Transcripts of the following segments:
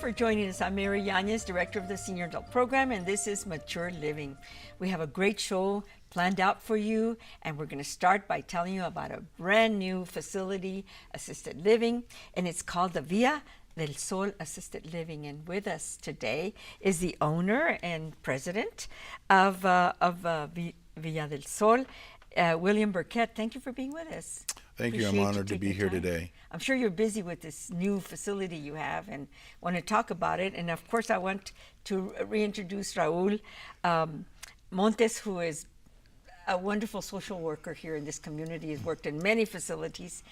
for joining us. I'm Mary Yanez, Director of the Senior Adult Program, and this is Mature Living. We have a great show planned out for you, and we're going to start by telling you about a brand new facility, assisted living, and it's called the Villa del Sol Assisted Living. And with us today is the owner and president of Villa del Sol, William Burkett. Thank you for being with us. Thank you. I'm honored to be here today. I'm sure you're busy with this new facility you have and want to talk about it. And of course, I want to reintroduce Raul Montes, who is a wonderful social worker here in this community. He's worked in many facilities,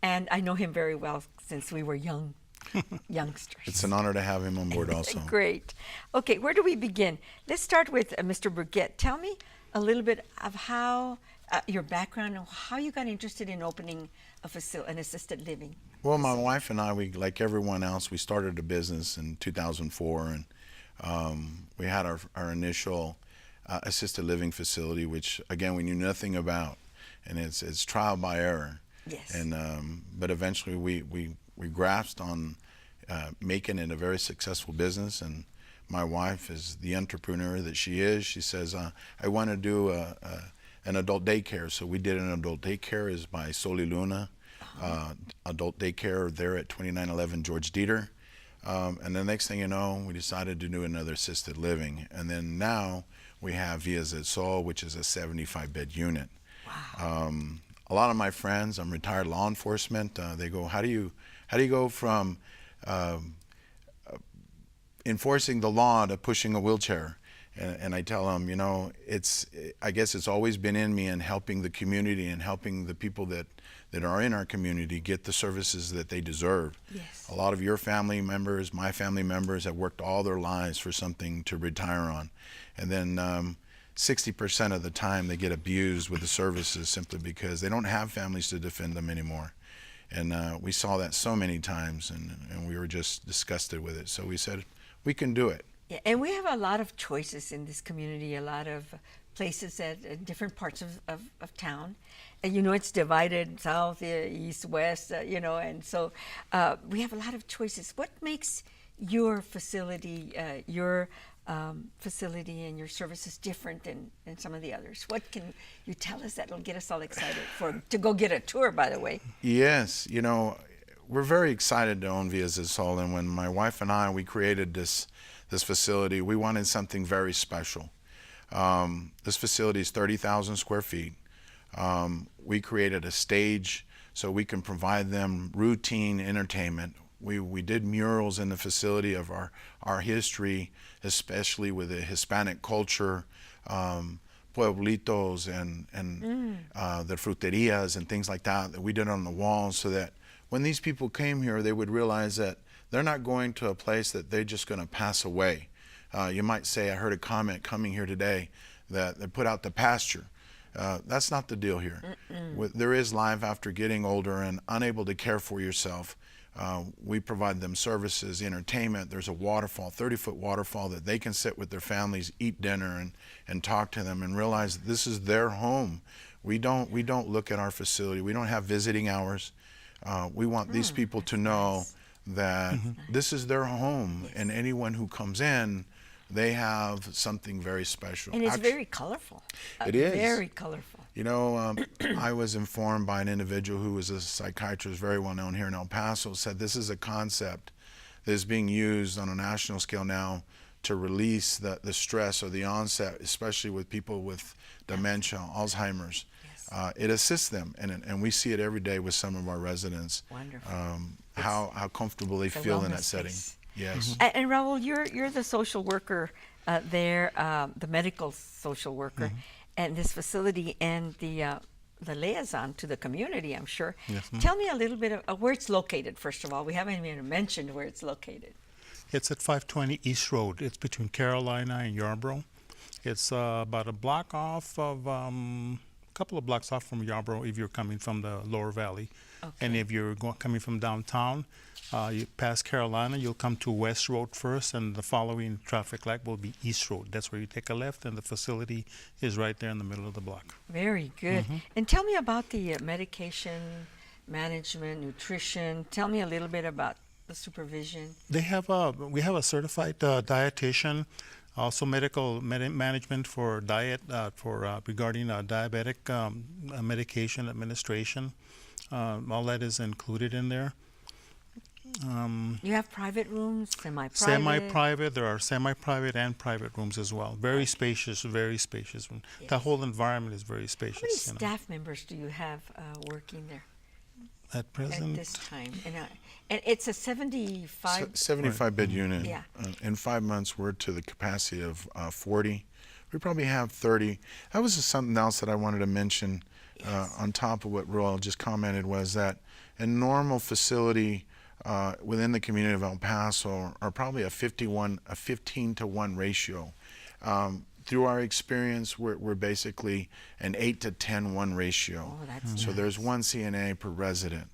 and I know him very well since we were youngsters. It's an honor to have him on board also. Great. Okay, where do we begin? Let's start with Mr. Burkett. Tell me a little bit of how your background and how you got interested in opening an assisted living. Well, my wife and I, we like everyone else, we started a business in 2004, and we had our initial assisted living facility, which again we knew nothing about, and it's trial by error. Yes. And but eventually we grasped on making it a very successful business. And my wife is the entrepreneur that she is. She says, I want to do an adult daycare. So we did an adult daycare is by Sol y Luna, adult daycare there at 2911 George Dieter. And the next thing you know, we decided to do another assisted living. And then now we have Villa del Sol, which is a 75-bed unit. Wow. A lot of my friends, I'm retired law enforcement, they go, how do you go from enforcing the law to pushing a wheelchair? And I tell them, you know, I guess it's always been in me, and helping the community and helping the people that are in our community get the services that they deserve. Yes. A lot of your family members, my family members, have worked all their lives for something to retire on. And then 60% of the time they get abused with the services simply because they don't have families to defend them anymore. And we saw that so many times, and we were just disgusted with it. So we said, we can do it. Yeah, and we have a lot of choices in this community, a lot of places at different parts of town. And you know, it's divided south, east, west, you know, and so we have a lot of choices. What makes your facility, facility and your services different than some of the others? What can you tell us that'll get us all excited to go get a tour, by the way? Yes, you know, we're very excited to own Villa del Sol, and when my wife and I, we created this facility, we wanted something very special. This facility is 30,000 square feet. We created a stage so we can provide them routine entertainment. We did murals in the facility of our history, especially with the Hispanic culture, pueblitos and the fruterias and things like that we did on the walls, so that when these people came here, they would realize that they're not going to a place that they're just going to pass away. You might say, I heard a comment coming here today that they put out the pasture. That's not the deal here. There is life after getting older and unable to care for yourself. We provide them services, entertainment. There's a waterfall, 30-foot waterfall, that they can sit with their families, eat dinner, and talk to them, and realize that this is their home. We don't look at our facility. We don't have visiting hours. We want these people to know that this is their home, and anyone who comes in, they have something very special. And it's very colorful. It is. Very colorful. You know, I was informed by an individual who was a psychiatrist, very well known here in El Paso, said this is a concept that is being used on a national scale now to release the stress or the onset, especially with people with dementia, Alzheimer's. Yes. It assists them, and we see it every day with some of our residents. Wonderful. How comfortable they feel in that setting. Yes. And Raul, you're the social worker there, the medical social worker, and this facility, and the liaison to the community, I'm sure. Yes, Tell me a little bit of where it's located, first of all. We haven't even mentioned where it's located. It's at 520 East Road. It's between Carolina and Yarborough. It's about a block off of, couple of blocks off from Yarborough if you're coming from the lower valley. Okay. And if you're coming from downtown, you pass Carolina, you'll come to West Road first, and the following traffic light will be East Road. That's where you take a left, and the facility is right there in the middle of the block. Very good. And tell me about the medication management, nutrition. Tell me a little bit about the supervision? We have a certified dietitian, also medical management for diet regarding diabetic medication administration. All that is included in there. You have private rooms, semi-private? Semi-private. There are semi-private and private rooms as well. Very spacious, very spacious. Yes. The whole environment is very How many spacious. staff members do you have working there At present, at this time? And it's a 75. 75 bed unit. Yeah. In 5 months, we're to the capacity of 40. We probably have 30. That was something else that I wanted to mention on top of what Raul just commented, was that a normal facility within the community of El Paso are probably a 15-to-1 ratio. Through our experience, we're basically an 8-to-10-1 ratio. Oh, that's So nice. there's one CNA per resident.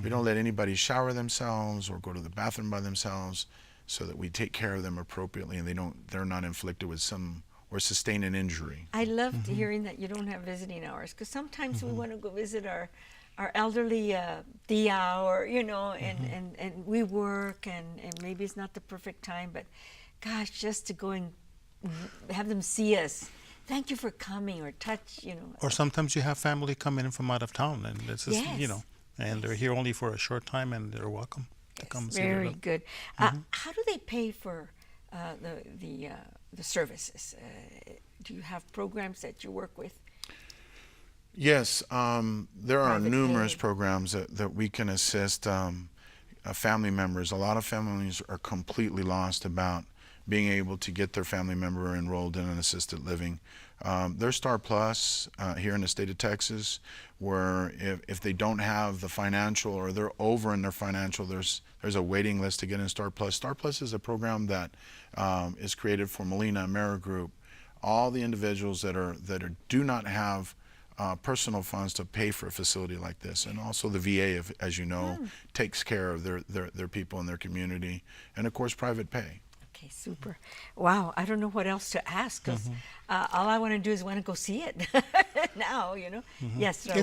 We don't let anybody shower themselves or go to the bathroom by themselves, so that we take care of them appropriately and they're not inflicted with some or sustain an injury. I loved hearing that you don't have visiting hours, because sometimes we want to go visit our elderly tia, or and we work, and maybe it's not the perfect time, but gosh, just to go and have them see us. Thank you for coming, or touch, or sometimes you have family come in from out of town, and it's just, Yes. and they're here only for a short time, and they're welcome to come see their Very loved- good. How do they pay for the services? Do you have programs that you work with? Yes, there are Private numerous pay. programs that we can assist family members. A lot of families are completely lost about being able to get their family member enrolled in an assisted living. There's Star Plus here in the state of Texas, where if they don't have the financial, or they're over in their financial, there's a waiting list to get in Star Plus. Star Plus is a program that is created for Molina Amerigroup. All the individuals that do not have personal funds to pay for a facility like this, and also the VA, as you know, takes care of their people in their community, and of course private pay. Okay, super. Wow, I don't know what else to ask, because all I want to do is want to go see it now, Yes, Raul.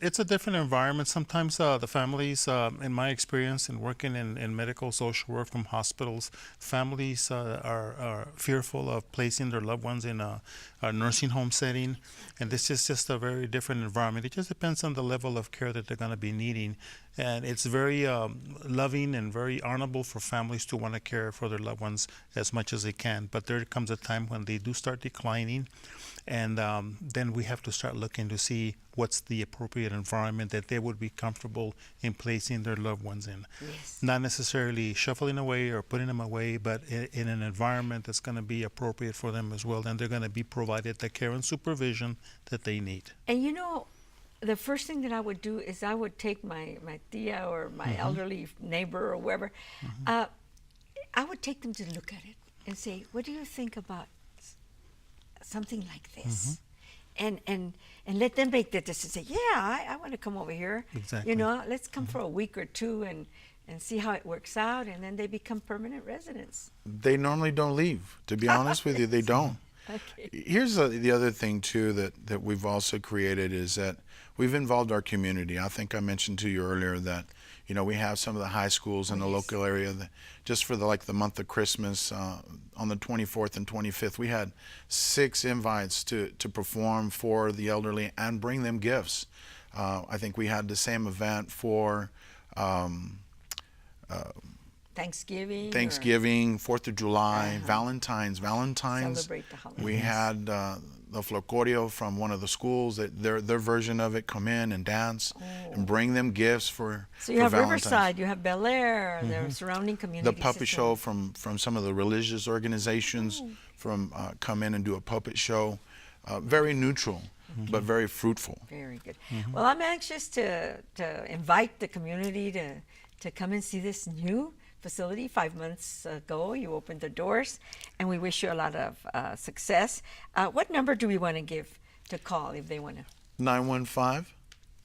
It's a different environment. Sometimes the families, in my experience in working in medical social work from hospitals, families are fearful of placing their loved ones in a nursing home setting, and this is just a very different environment. It just depends on the level of care that they're going to be needing. And it's very loving and very honorable for families to want to care for their loved ones as much as they can. But there comes a time when they do start declining, and then we have to start looking to see what's the appropriate environment that they would be comfortable in placing their loved ones in. Yes. Not necessarily shuffling away or putting them away, but in an environment that's going to be appropriate for them as well. And they're going to be provided the care and supervision that they need. And the first thing that I would do is I would take my tia or my elderly neighbor or whoever, I would take them to look at it and say, what do you think about something like this? And let them make the decision. Say, yeah, I want to come over here. Exactly. Let's come for a week or two and see how it works out, and then they become permanent residents. They normally don't leave. To be honest with you, they don't. Okay. Here's the other thing too that we've also created, is that we've involved our community. I think I mentioned to you earlier that we have some of the high schools in the local area that just for the month of Christmas, on the 24th and 25th, we had 6 invites to perform for the elderly and bring them gifts. I think we had the same event for Thanksgiving, 4th of July, Valentine's. Celebrate the holidays. We had the Flocorio from one of the schools, their version of it, come in and dance and bring them gifts for So you have Valentine's. Riverside, you have Bel Air, the surrounding communities. The puppet show from some of the religious organizations come in and do a puppet show. Very neutral, but very fruitful. Very good. Well, I'm anxious to invite the community to come and see this new facility. 5 months ago, you opened the doors, and we wish you a lot of success. What number do we want to give to call if they want to?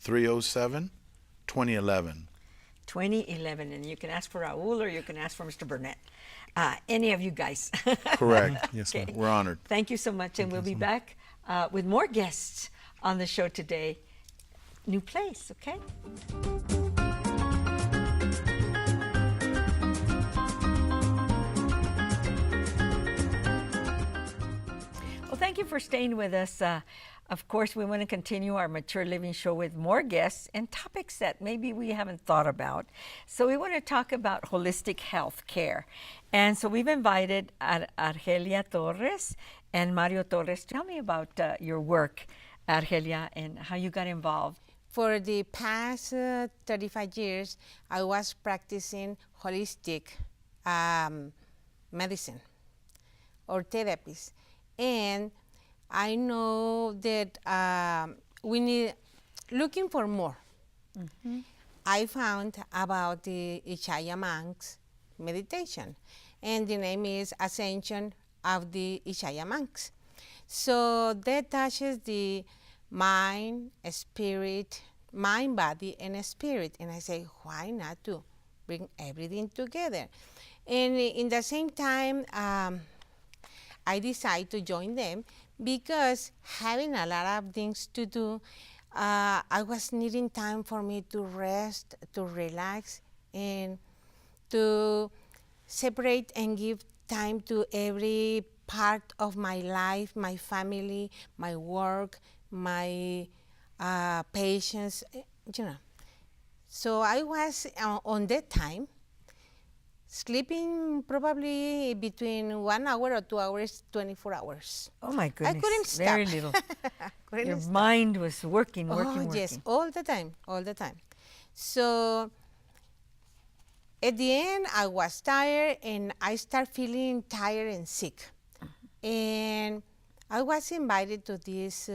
915-307-2011. 2011, and you can ask for Raul or you can ask for Mr. Burnett. Any of you guys. Correct. Yes, ma'am. We're honored. Thank you so much, and we'll be back with more guests on the show today. New place, okay? thank you for staying with us. Of course, we want to continue our Mature Living show with more guests and topics that maybe we haven't thought about. So we want to talk about holistic health care. And so we've invited Argelia Torres and Mario Torres. Tell me about your work, Argelia, and how you got involved. For the past 35 years, I was practicing holistic medicine or therapies. And I know that we need, looking for more. Mm-hmm. I found about the Ishaya monks meditation, and the name is Ascension of the Ishaya monks. So that touches the mind, spirit, mind, body, and spirit. And I say, why not to bring everything together? And in the same time, I decided to join them because having a lot of things to do, I was needing time for me to rest, to relax, and to separate and give time to every part of my life, my family, my work, my patients, you know. So I was on that time sleeping probably between 1 hour or 2 hours, 24 hours. Oh my goodness. I couldn't stop. Very little. Your mind was working. Yes, all the time. So at the end, I was tired, and I started feeling tired and sick. And I was invited to this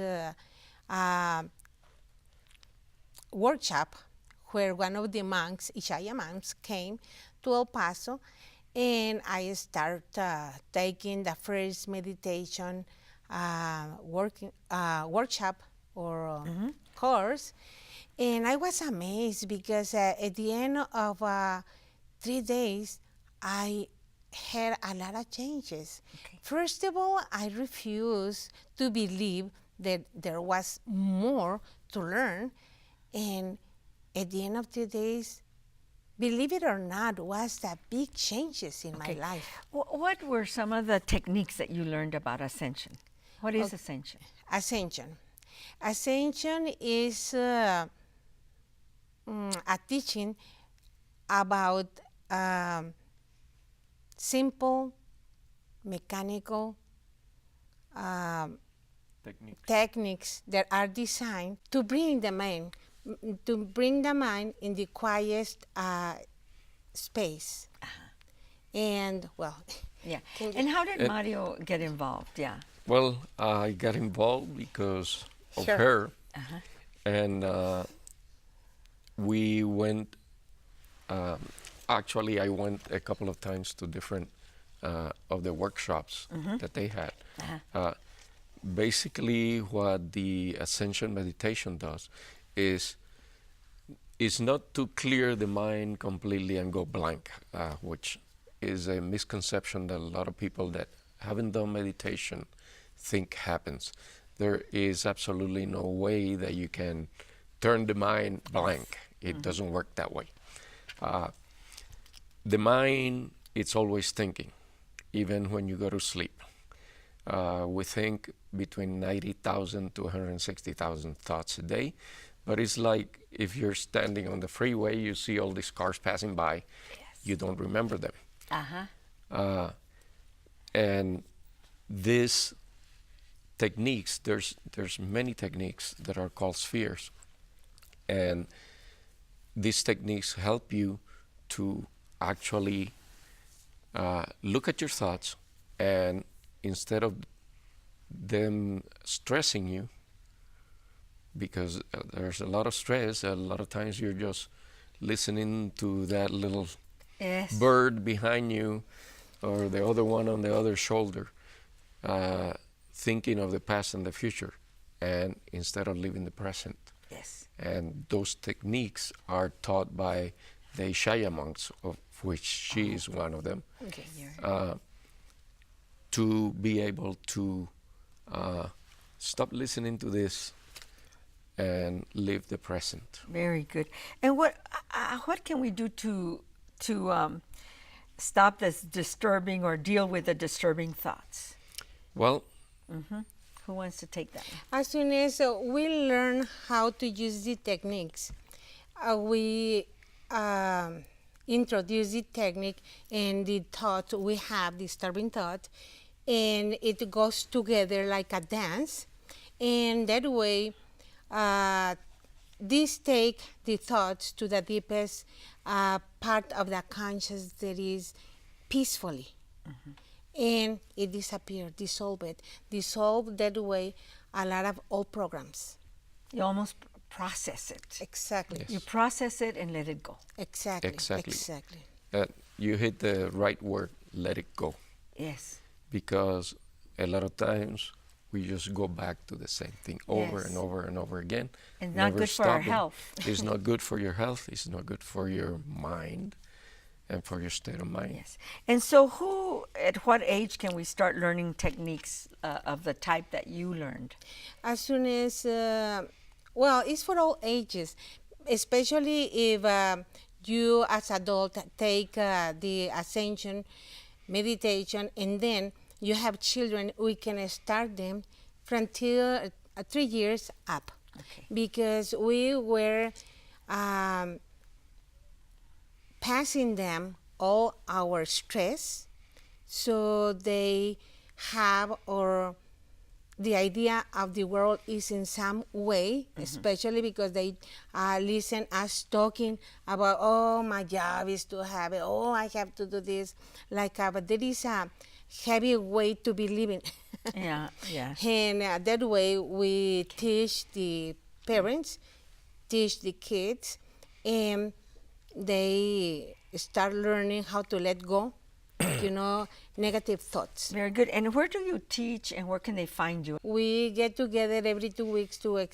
workshop where one of the monks, Ishaya monks, came to El Paso, and I started taking the first meditation workshop or course, and I was amazed because at the end of 3 days, I had a lot of changes. Okay. First of all, I refused to believe that there was more to learn, and at the end of 3 days, believe it or not, was the big changes in my life. What were some of the techniques that you learned about Ascension? What is Ascension? Ascension is a teaching about simple, mechanical techniques that are designed to bring the mind in the quietest space. And well, yeah. And how did Mario get involved? Yeah. Well, I got involved because of her, and we went. Actually, I went a couple of times to different of the workshops that they had. Basically, what the Ascension meditation does is not to clear the mind completely and go blank, which is a misconception that a lot of people that haven't done meditation think happens. There is absolutely no way that you can turn the mind blank. It doesn't work that way. The mind, it's always thinking, even when you go to sleep. We think between 90,000 to 160,000 thoughts a day, but it's like if you're standing on the freeway, you see all these cars passing by, you don't remember them. And these techniques, there's many techniques that are called spheres, and these techniques help you to actually look at your thoughts, and instead of them stressing you, because there's a lot of stress, a lot of times you're just listening to that little bird behind you or the other one on the other shoulder, thinking of the past and the future, and instead of living the present. Yes. And those techniques are taught by the Ishaya monks, of which she is one of them, to be able to stop listening to this and live the present. Very good. And what can we do to stop this disturbing or deal with the disturbing thoughts? Well, Who wants to take that? As soon as we learn how to use the techniques, we introduce the technique and the thought we have, disturbing thought, and it goes together like a dance. And that way, this take the thoughts to the deepest part of the conscious that is peacefully. And it disappeared, dissolve it. Dissolve that way a lot of old programs. You almost process it. Exactly. Yes. You process it and let it go. Exactly. Exactly. Exactly. You hit the right word, let it go. Yes. Because a lot of times we just go back to the same thing over Yes. and over and over again. And not never good for our stopping. health. It's not good for your health. It's not good for your mind and for your state of mind. Yes. And so at what age can we start learning techniques of the type that you learned? As soon as, well, it's for all ages, especially if you as adult take the ascension meditation and then you have children, we can start them from 3 years up. Okay. Because we were passing them all our stress so they have or the idea of the world is in some way, especially because they listen us talking about, oh, my job is to have it, oh, I have to do this. Like, but there is a heavy way to be living. Yeah, yeah. And that way we teach the parents, teach the kids, and they start learning how to let go, negative thoughts. Very good. And where do you teach and where can they find you? We get together every 2 weeks to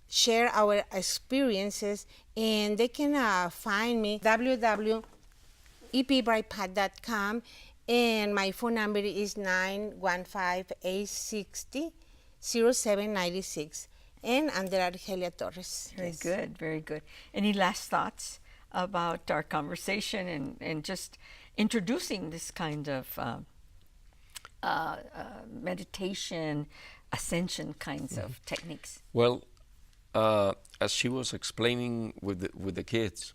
share our experiences, and they can find me www.epbrightpath.com, and my phone number is 915-860-0796, and under Argelia Torres. Very Yes. good, very good. Any last thoughts about our conversation and just introducing this kind of meditation, ascension kinds of techniques? Well, as she was explaining with the kids,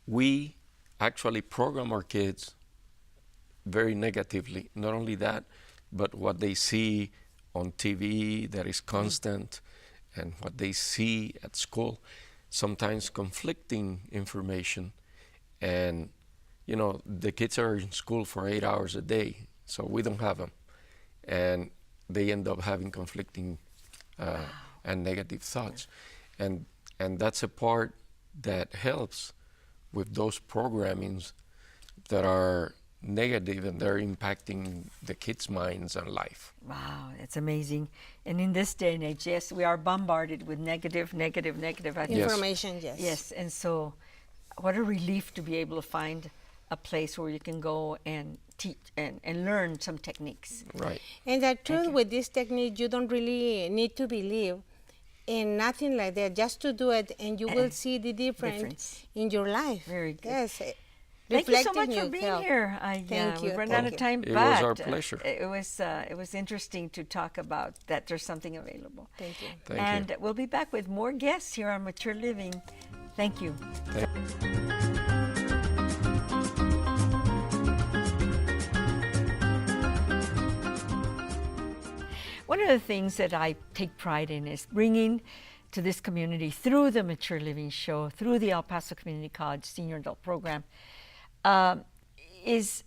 we actually program our kids very negatively. Not only that, but what they see on TV that is constant and what they see at school, sometimes conflicting information. And, the kids are in school for 8 hours a day, so we don't have them. And they end up having conflicting and negative thoughts. And that's a part that helps with those programmings that are negative and they're impacting the kids' minds and life. Wow, it's amazing. And in this day and age, yes, we are bombarded with negative. I think. Information, yes. Yes, and so what a relief to be able to find a place where you can go and teach and learn some techniques. Right. And the truth with this technique, you don't really need to believe in nothing like that, just to do it, and you will see the difference in your life. Very good. Yes. Thank you so reflecting much for your being health. here. Thank We've you. run Thank out of you. time, It but was our pleasure. It was interesting to talk about that there's something available. Thank you. Thank and you. we'll be back with more guests here on Mature Living. Thank you. One of the things that I take pride in is bringing to this community through the Mature Living Show, through the El Paso Community College Senior Adult Program, is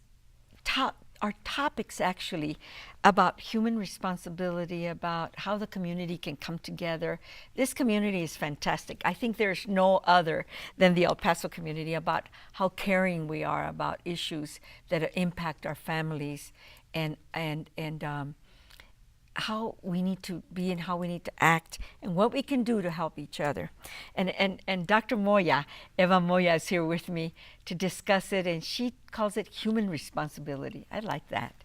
our topics actually about human responsibility, about how the community can come together. This community is fantastic. I think there's no other than the El Paso community about how caring we are about issues that impact our families and how we need to be and how we need to act and what we can do to help each other. And Dr. Moya, Eva Moya, is here with me to discuss it, and she calls it human responsibility. I like that.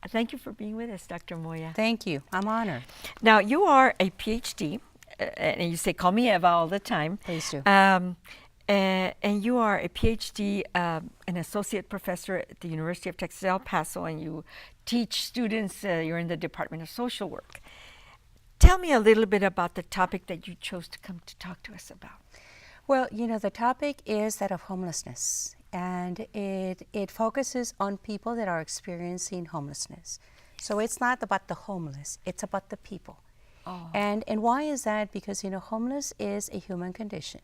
Thank you for being with us, Dr. Moya. Thank you. I'm honored. Now, you are a PhD, and you say, call me Eva all the time. Please do. And you are a PhD, an associate professor at the University of Texas El Paso, and you teach students. You're in the Department of Social Work. Tell me a little bit about the topic that you chose to come to talk to us about. Well, you know, the topic is that of homelessness, and it focuses on people that are experiencing homelessness. So it's not about the homeless, it's about the people. Oh. And why is that? Because, you know, homeless is a human condition,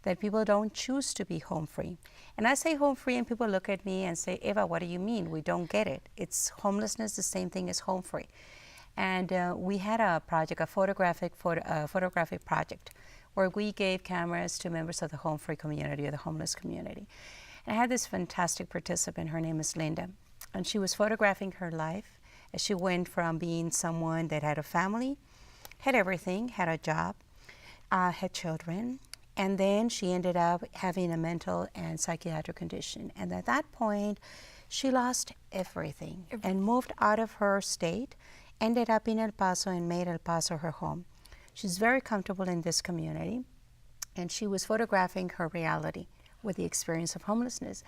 that people don't choose to be home free. And I say home free and people look at me and say, Eva, what do you mean? We don't get it. It's homelessness, the same thing as home free. And we had a project, a photographic project, where we gave cameras to members of the home free community or the homeless community. And I had this fantastic participant, her name is Linda, and she was photographing her life as she went from being someone that had a family, had everything, had a job, had children, and then she ended up having a mental and psychiatric condition. And at that point, she lost everything and moved out of her state, ended up in El Paso and made El Paso her home. She's very comfortable in this community, and she was photographing her reality with the experience of homelessness.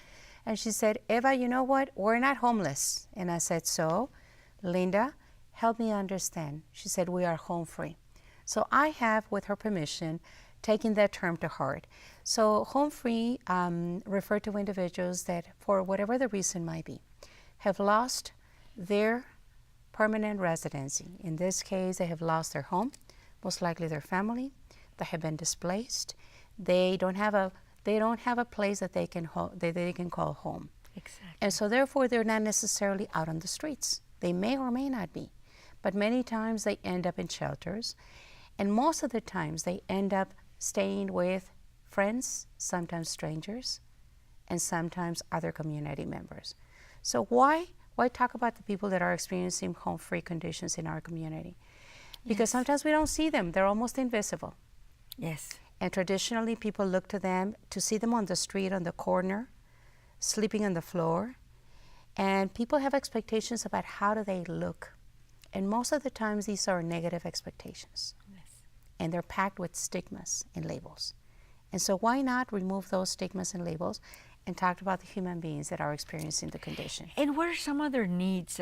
And she said, Eva, you know what? We're not homeless. And I said, so, Linda, help me understand. She said, we are home free. So I have, with her permission, taken that term to heart. So home free refer to individuals that, for whatever the reason might be, have lost their permanent residency. In this case, they have lost their home, most likely their family. They have been displaced. They don't have a place that they can call home. Exactly. And so therefore, they're not necessarily out on the streets. They may or may not be, but many times they end up in shelters, and most of the times they end up staying with friends, sometimes strangers, and sometimes other community members. So why talk about the people that are experiencing home-free conditions in our community? Because sometimes we don't see them. They're almost invisible. Yes. And traditionally, people look to them to see them on the street, on the corner, sleeping on the floor. And people have expectations about how do they look. And most of the times, these are negative expectations. Yes. And they're packed with stigmas and labels. And so why not remove those stigmas and labels and talk about the human beings that are experiencing the condition? And what are some other needs,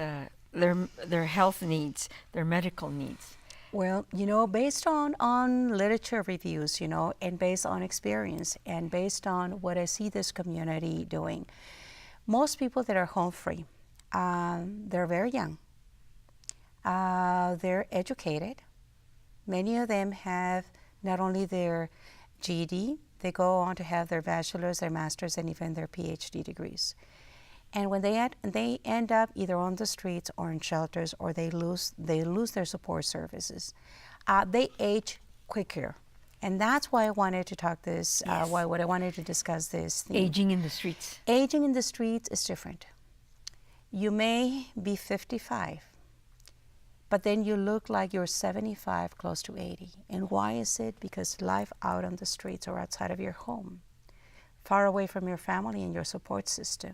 their health needs, their medical needs? Well, you know, based on literature reviews, you know, and based on experience and based on what I see this community doing, most people that are home free, they're very young. They're educated. Many of them have not only their GED, they go on to have their bachelor's, their master's, and even their PhD degrees. And when they end up either on the streets or in shelters, or they lose their support services, they age quicker. And that's why I wanted to talk this, what I wanted to discuss this theme. Aging in the streets. Aging in the streets is different. You may be 55, but then you look like you're 75, close to 80. And why is it? Because life out on the streets or outside of your home, far away from your family and your support system,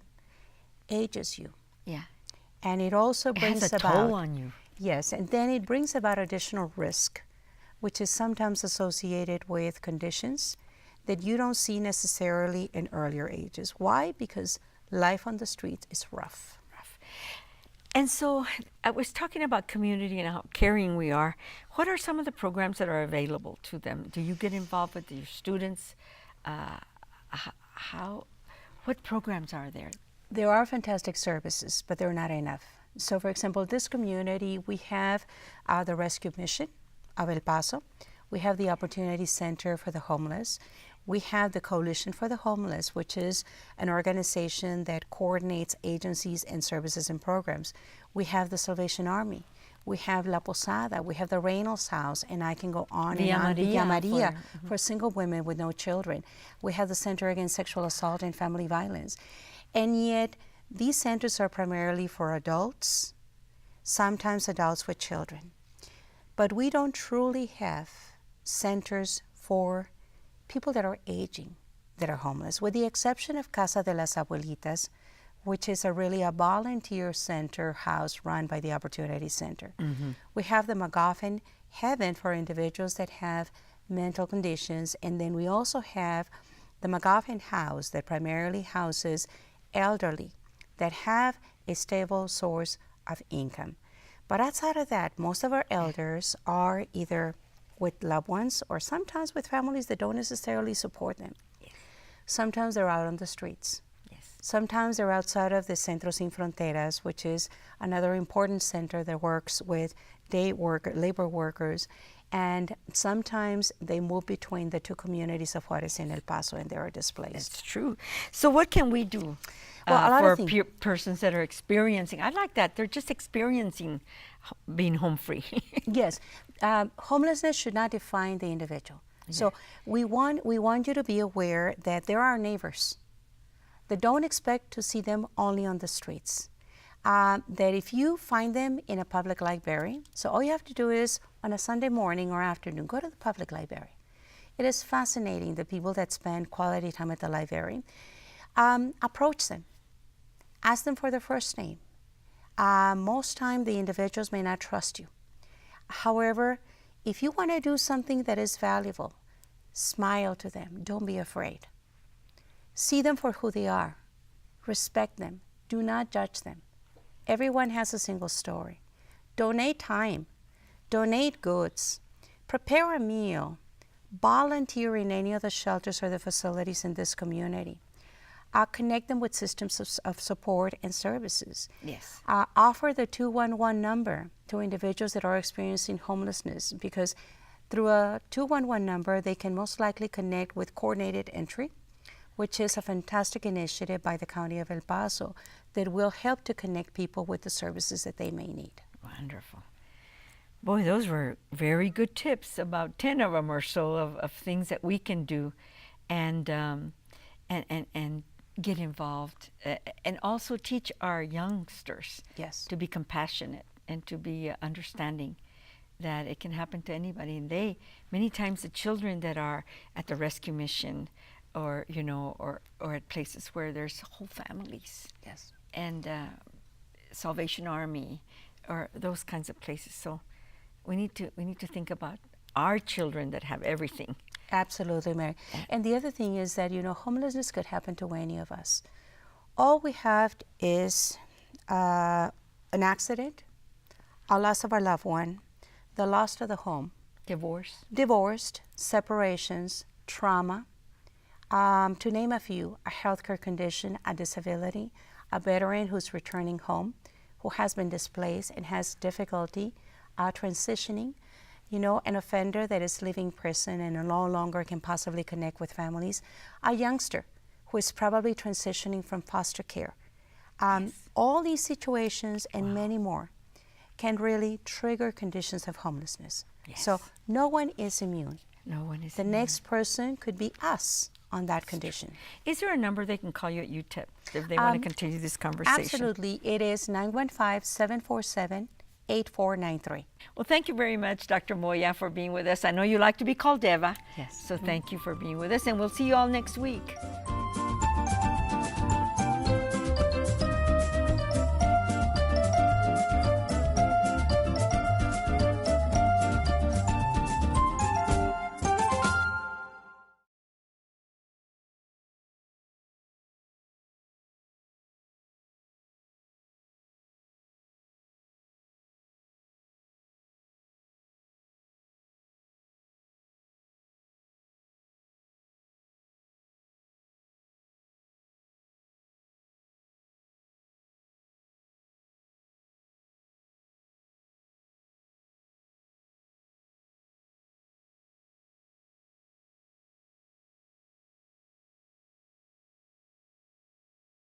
ages you. Yeah. And it also brings it has a about toll on you. Yes, and then it brings about additional risk, which is sometimes associated with conditions that you don't see necessarily in earlier ages. Why? Because life on the streets is rough. And so I was talking about community and how caring we are. What are some of the programs that are available to them? Do you get involved with your students? What programs are there? There are fantastic services, but they're not enough. So for example, this community, we have the Rescue Mission of El Paso. We have the Opportunity Center for the Homeless. We have the Coalition for the Homeless, which is an organization that coordinates agencies and services and programs. We have the Salvation Army. We have La Posada. We have the Reynolds House, and I can go on and on. Villa Maria for single women with no children. We have the Center Against Sexual Assault and Family Violence. And yet, these centers are primarily for adults, sometimes adults with children. But we don't truly have centers for people that are aging, that are homeless, with the exception of Casa de las Abuelitas, which is really a volunteer center house run by the Opportunity Center. Mm-hmm. We have the McGoffin Heaven for individuals that have mental conditions, and then we also have the McGoffin House that primarily houses elderly that have a stable source of income. But outside of that, most of our elders are either with loved ones or sometimes with families that don't necessarily support them. Yes. Sometimes they're out on the streets. Yes. Sometimes they're outside of the Centro Sin Fronteras, which is another important center that works with labor workers. And sometimes they move between the two communities of Juarez and El Paso, and they are displaced. That's true. So what can we do Well, a lot for of things. persons that are experiencing? I like that. They're just experiencing being home free. Yes, homelessness should not define the individual. So we want you to be aware that there are neighbors that don't expect to see them only on the streets. That if you find them in a public library, so all you have to do is on a Sunday morning or afternoon, go to the public library. It is fascinating, the people that spend quality time at the library. Approach them. Ask them for their first name. Most time the individuals may not trust you. However, if you want to do something that is valuable, smile to them. Don't be afraid. See them for who they are. Respect them. Do not judge them. Everyone has a single story. Donate time. Donate goods. Prepare a meal. Volunteer in any of the shelters or the facilities in this community. Connect them with systems of support and services. Yes. Offer the 211 number to individuals that are experiencing homelessness, because through a 211 number, they can most likely connect with coordinated entry, which is a fantastic initiative by the County of El Paso that will help to connect people with the services that they may need. Wonderful. Boy, those were very good tips, about 10 of them or so of things that we can do and get involved, and also teach our youngsters Yes. to be compassionate and to be understanding that it can happen to anybody. And many times the children that are at the rescue mission or at places where there's whole families, Yes. and Salvation Army or those kinds of places. So we need to think about our children that have everything. Absolutely, Mary. And the other thing is that, homelessness could happen to any of us. All we have is an accident, a loss of our loved one, the loss of the home, divorced, separations, trauma, to name a few, a healthcare condition, a disability, a veteran who's returning home, who has been displaced and has difficulty transitioning, an offender that is leaving prison and no longer can possibly connect with families, a youngster who is probably transitioning from foster care. All these situations and many more can really trigger conditions of homelessness. Yes. So no one is immune. No one is The immune. next person could be us on that condition. Is there a number they can call you at UTEP if they want to continue this conversation? Absolutely. It is 915-747-8493. Well, thank you very much, Dr. Moya, for being with us. I know you like to be called Eva. Yes. So thank you for being with us, and we'll see you all next week.